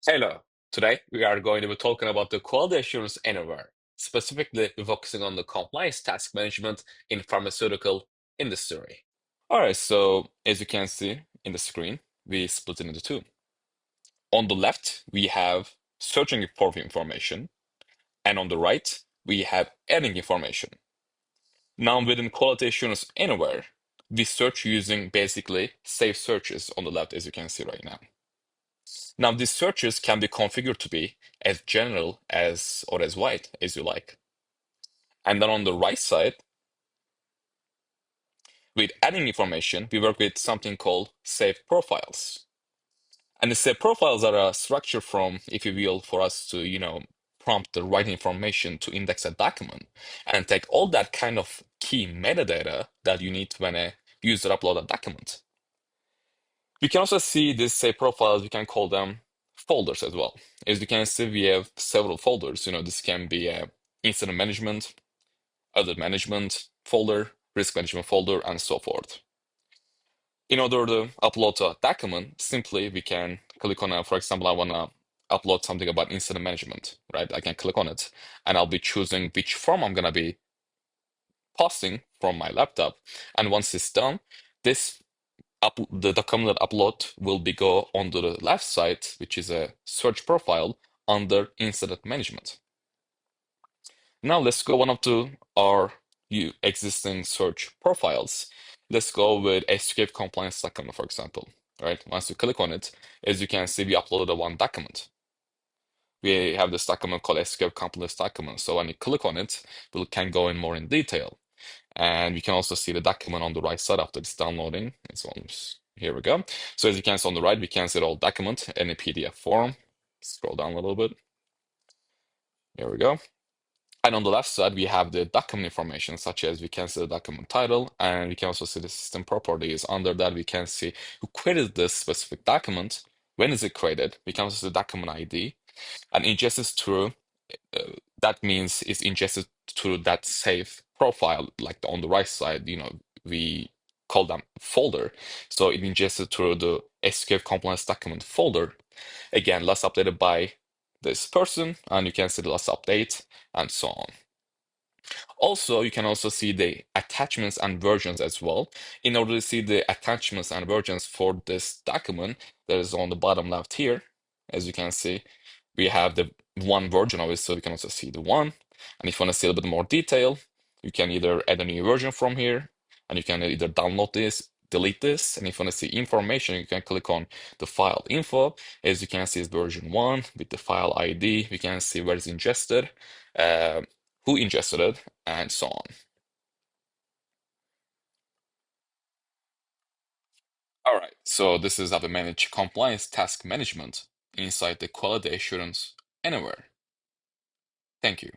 Hello. Today we are going to be talking about the quality assurance anywhere, specifically focusing on the compliance task management in pharmaceutical industry. All right, so as you can see in the screen, we split it into two. On the left, we have searching for information, and on the right, we have adding information. Now within quality assurance anywhere, we search using basically safe searches on the left, as you can see right now. Now, these searches can be configured to be as general as or as wide as you like. And then on the right side, with adding information, we work with something called saved profiles. And the saved profiles are a structure from, if you will, for us to, prompt the right information to index a document and take all that kind of key metadata that you need when a user upload a document. We can also see these saved profiles, we can call them folders as well. As you can see, we have several folders. This can be a incident management, audit management folder, risk management folder, and so forth. In order to upload a document, simply we can click on for example, I want to upload something about incident management, right? I can click on it and I'll be choosing which form I'm going to be posting from my laptop. And once it's done, this the document upload will be go on the left side, which is a search profile under incident management. Now let's go one up to our existing search profiles. Let's go with escape compliance document, for example. Right? Once you click on it, as you can see, we uploaded one document. We have this document called escape compliance document. So when you click on it, we can go in more in detail. And we can also see the document on the right side after it's downloading. Here we go. So as you can see on the right, we can see the whole document in a PDF form. Scroll down a little bit. Here we go. And on the left side, we have the document information, such as we can see the document title, and we can also see the system properties. Under that, we can see who created this specific document, when is it created. We can also see the document ID, and ingested through, that means it's ingested through that safe profile, like on the right side, we call them folder. So it ingested through the SQL compliance document folder. Again, last updated by this person, and you can see the last update and so on. Also, you can also see the attachments and versions as well. In order to see the attachments and versions for this document, that is on the bottom left here. As you can see, we have the one version of it, so you can also see the one. And if you want to see a little bit more detail, you can either add a new version from here, and you can either download this, delete this, and if you want to see information, you can click on the file info. As you can see, it's version 1 with the file ID. We can see where it's ingested, who ingested it, and so on. All right, so this is how to manage compliance task management inside the quality assurance anywhere. Thank you.